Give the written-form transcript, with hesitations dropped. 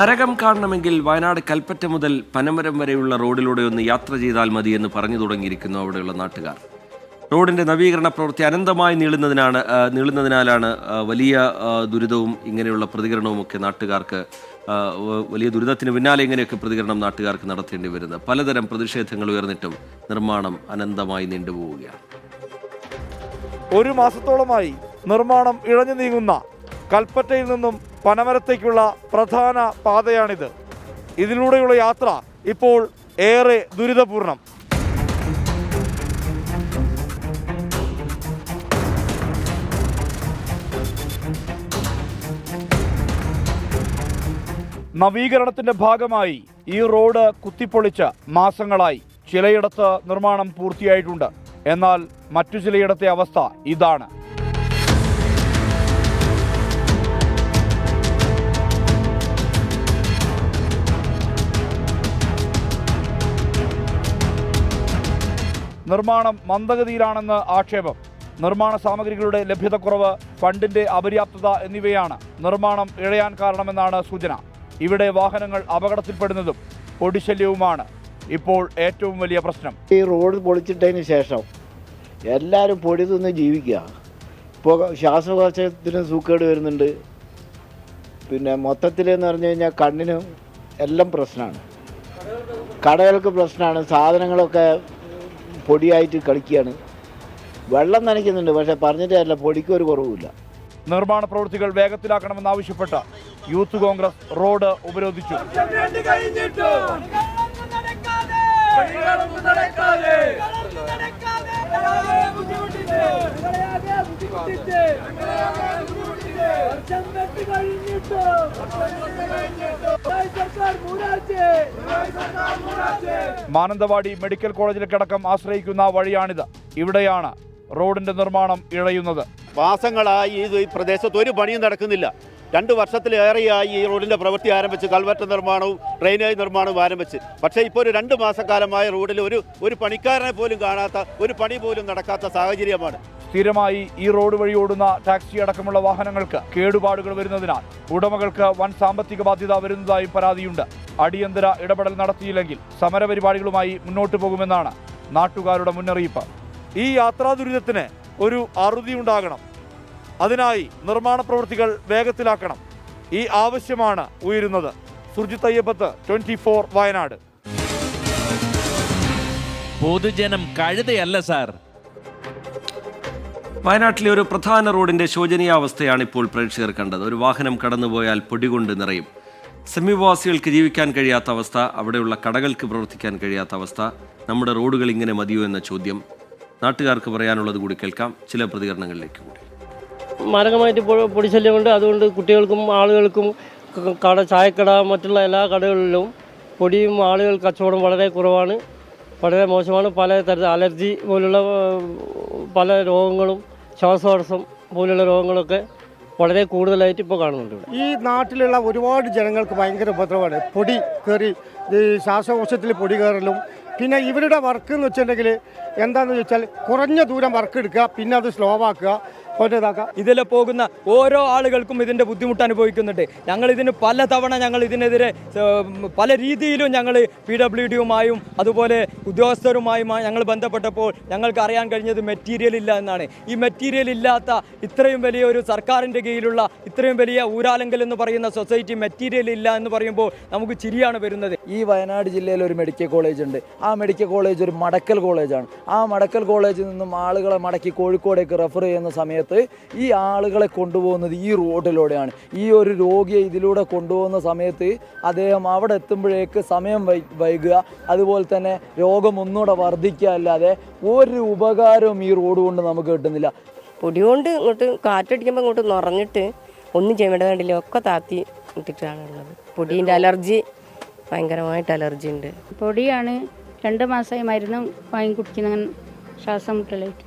നരകം കാണണമെങ്കിൽ വയനാട് കൽപ്പറ്റ മുതൽ പനമരം വരെയുള്ള റോഡിലൂടെ ഒന്ന് യാത്ര ചെയ്താൽ മതിയെന്ന് പറഞ്ഞു തുടങ്ങിയിരിക്കുന്നു അവിടെയുള്ള നാട്ടുകാർ. റോഡിന്റെ നവീകരണ പ്രവൃത്തി അനന്തമായി നീളുന്നതിനാലാണ് വലിയ ദുരിതവും ഇങ്ങനെയുള്ള പ്രതികരണവുമൊക്കെ നാട്ടുകാർക്ക് വലിയ ദുരിതത്തിന് പിന്നാലെ ഇങ്ങനെയൊക്കെ പ്രതികരണം നാട്ടുകാർക്ക് നടത്തേണ്ടി വരുന്നത്. പലതരം പ്രതിഷേധങ്ങൾ ഉയർന്നിട്ടും നിർമ്മാണം അനന്തമായി നീണ്ടുപോവുകയാണ്. ഒരു മാസത്തോളമായി നിർമ്മാണം ഇഴഞ്ഞു നീങ്ങുന്ന കൽപ്പറ്റയിൽ നിന്നും പനമരത്തേക്കുള്ള പ്രധാന പാതയാണിത്. ഇതിലൂടെയുള്ള യാത്ര ഇപ്പോൾ ഏറെ ദുരിതപൂർണം. നവീകരണത്തിന്റെ ഭാഗമായി ഈ റോഡ് കുത്തിപ്പൊളിച്ച് മാസങ്ങളായി. ചിലയിടത്ത് നിർമ്മാണം പൂർത്തിയായിട്ടുണ്ട്. എന്നാൽ മറ്റു ചിലയിടത്തെ അവസ്ഥ ഇതാണ്. നിർമ്മാണം മന്ദഗതിയിലാണെന്ന് ആക്ഷേപം. നിർമ്മാണ സാമഗ്രികളുടെ ലഭ്യതക്കുറവ്, ഫണ്ടിന്റെ അപര്യാപ്തത എന്നിവയാണ് നിർമ്മാണം ഇഴയാൻ കാരണമെന്നാണ് സൂചന. ഇവിടെ വാഹനങ്ങൾ അപകടത്തിൽപ്പെടുന്നതും പൊടിശല്യവുമാണ് ഇപ്പോൾ ഏറ്റവും വലിയ പ്രശ്നം. ഈ റോഡ് പൊളിച്ചിട്ടതിന് ശേഷം എല്ലാവരും പൊടി തിന്ന് ജീവിക്കുക. ഇപ്പോൾ ശ്വാസകോശത്തിന് സൂക്കേട് വരുന്നുണ്ട്. പിന്നെ മൊത്തത്തിലെന്ന് പറഞ്ഞു കഴിഞ്ഞാൽ കണ്ണിനും എല്ലാം പ്രശ്നമാണ്. കടകൾക്ക് പ്രശ്നമാണ്. സാധനങ്ങളൊക്കെ പൊടിയായിട്ട് കളിക്കുകയാണ്. വെള്ളം നനയ്ക്കുന്നുണ്ട്, പക്ഷെ പറഞ്ഞിട്ട് അല്ല, പൊടിക്ക് ഒരു കുറവുമില്ല. നിർമ്മാണ പ്രവൃത്തികൾ വേഗത്തിലാക്കണമെന്നാവശ്യപ്പെട്ട യൂത്ത് കോൺഗ്രസ് റോഡ് ഉപരോധിച്ചു. മാനന്തവാടി മെഡിക്കൽ കോളേജിലേക്കടക്കം ആശ്രയിക്കുന്ന വഴിയാണിത്. ഇവിടെയാണ് റോഡിന്റെ നിർമ്മാണം ഇഴയുന്നത്. മാസങ്ങളായി ഈ പ്രദേശത്ത് ഒരു പണിയും നടക്കുന്നില്ല. 2 വർഷത്തിലേറെയായി ഈ റോഡിൻ്റെ പ്രവൃത്തി ആരംഭിച്ച്, കൽവറ്റ നിർമ്മാണവും ഡ്രെയിനേജ് നിർമ്മാണവും ആരംഭിച്ച്. പക്ഷേ ഇപ്പോൾ ഒരു 2 മാസക്കാലമായ റോഡിൽ ഒരു പണിക്കാരനെ പോലും കാണാത്ത, ഒരു പണി പോലും നടക്കാത്ത സാഹചര്യമാണ്. സ്ഥിരമായി ഈ റോഡ് വഴി ഓടുന്ന ടാക്സി അടക്കമുള്ള വാഹനങ്ങൾക്ക് കേടുപാടുകൾ വരുന്നതിനാൽ ഉടമകൾക്ക് വൻ സാമ്പത്തിക ബാധ്യത വരുന്നതായി പരാതിയുണ്ട്. അടിയന്തര ഇടപെടൽ നടത്തിയില്ലെങ്കിൽ സമരപരിപാടികളുമായി മുന്നോട്ടു പോകുമെന്നാണ് നാട്ടുകാരുടെ മുന്നറിയിപ്പ്. ഈ യാത്രാ ദുരിതത്തിന് ഒരു അറുതി ഉണ്ടാകണം. അതിനായി നിർമ്മാണ പ്രവൃത്തികൾ വേഗത്തിലാക്കണം. ഈ ആവശ്യമാണ് ഉയരുന്നത്. സുർജിത്ത് അയ്യപ്പത്ത്, 24 വയനാട്. പൊതുജനം കഴുതയല്ല സാർ. വയനാട്ടിലെ ഒരു പ്രധാന റോഡിന്റെ ശോചനീയാവസ്ഥയാണ് ഇപ്പോൾ പ്രേക്ഷകർ കണ്ടത്. ഒരു വാഹനം കടന്നുപോയാൽ പൊടികൊണ്ട് നിറയും. സമീപവാസികൾക്ക് ജീവിക്കാൻ കഴിയാത്ത അവസ്ഥ, അവിടെയുള്ള കടകൾക്ക് പ്രവർത്തിക്കാൻ കഴിയാത്ത അവസ്ഥ. നമ്മുടെ റോഡുകൾ ഇങ്ങനെ മതിയോ എന്ന ചോദ്യം നാട്ടുകാർക്ക് പറയാനുള്ളത് കൂടി കേൾക്കാം. ചില പ്രതികരണങ്ങളിലേക്ക് കൂടി. മാരകമായിട്ട് പൊടിശല്യമുണ്ട്. അതുകൊണ്ട് കുട്ടികൾക്കും ആളുകൾക്കും ചായക്കട മറ്റുള്ള എല്ലാ കടകളിലും പൊടിയും ആളുകൾ കച്ചവടം വളരെ കുറവാണ്, വളരെ മോശമാണ്. പല തരത്തിൽ അലർജി പോലുള്ള പല രോഗങ്ങളും, ശ്വാസതടസ്സം പോലുള്ള രോഗങ്ങളൊക്കെ വളരെ കൂടുതലായിട്ട് ഇപ്പോൾ കാണുന്നുണ്ട്. ഈ നാട്ടിലുള്ള ഒരുപാട് ജനങ്ങൾക്ക് ഭയങ്കര ഉപദ്രവമാണ്. പൊടി കയറി, ഈ ശ്വാസകോശത്തിൽ പൊടി കയറലും. പിന്നെ ഇവരുടെ വർക്ക് എന്ന് വെച്ചിട്ടുണ്ടെങ്കിൽ എന്താണെന്ന് ചോദിച്ചാൽ കുറഞ്ഞ ദൂരം വർക്ക് എടുക്കുക, പിന്നെ അത് സ്ലോ ആക്കുക. ഇതിൽ പോകുന്ന ഓരോ ആളുകൾക്കും ഇതിൻ്റെ ബുദ്ധിമുട്ട് അനുഭവിക്കുന്നുണ്ട്. ഇതിന് പലതവണ ഇതിനെതിരെ പല രീതിയിലും PWDയുമായും അതുപോലെ ഉദ്യോഗസ്ഥരുമായും ഞങ്ങൾ ബന്ധപ്പെട്ടപ്പോൾ ഞങ്ങൾക്ക് അറിയാൻ കഴിഞ്ഞത് മെറ്റീരിയൽ ഇല്ല എന്നാണ്. ഈ മെറ്റീരിയൽ ഇല്ലാത്ത ഇത്രയും വലിയ ഒരു സർക്കാരിൻ്റെ കീഴിലുള്ള ഇത്രയും വലിയ ഊരാലെങ്കൽ എന്ന് പറയുന്ന സൊസൈറ്റി മെറ്റീരിയൽ ഇല്ല എന്ന് പറയുമ്പോൾ നമുക്ക് ചിരിയാണ് വരുന്നത്. ഈ വയനാട് ജില്ലയിൽ ഒരു മെഡിക്കൽ കോളേജ് ഉണ്ട്. ആ മെഡിക്കൽ കോളേജ് ഒരു മടക്കൽ കോളേജാണ്. ആ മടക്കൽ കോളേജിൽ നിന്നും ആളുകളെ മടക്കി കോഴിക്കോടേക്ക് റെഫർ ചെയ്യുന്ന സമയത്ത് ഈ ആളുകളെ കൊണ്ടുപോകുന്നത് ഈ റോഡിലൂടെയാണ്. ഈ ഒരു രോഗിയെ ഇതിലൂടെ കൊണ്ടുപോകുന്ന സമയത്ത് അദ്ദേഹം അവിടെ എത്തുമ്പോഴേക്ക് സമയം വൈകുക, അതുപോലെ തന്നെ രോഗം ഒന്നുകൂടെ വർദ്ധിക്കുക, അല്ലാതെ ഒരു ഉപകാരവും ഈ റോഡ് കൊണ്ട് നമുക്ക് കിട്ടുന്നില്ല. പൊടി കൊണ്ട് ഇങ്ങോട്ട് കാറ്റടിക്കുമ്പോൾ ഇങ്ങോട്ട് നിറഞ്ഞിട്ട് ഒന്നും ചെയ്യേണ്ട കണ്ടില്ല, ഒക്കെ താത്തി ഇട്ടിട്ടാണുള്ളത്. പൊടീൻ്റെ അലർജി, ഭയങ്കരമായിട്ട് അലർജി ഉണ്ട്. പൊടിയാണ്. 2 മാസമായി മരുന്ന് വാങ്ങി കുടിക്കുന്ന ശ്വാസം മുട്ടലായിട്ട്.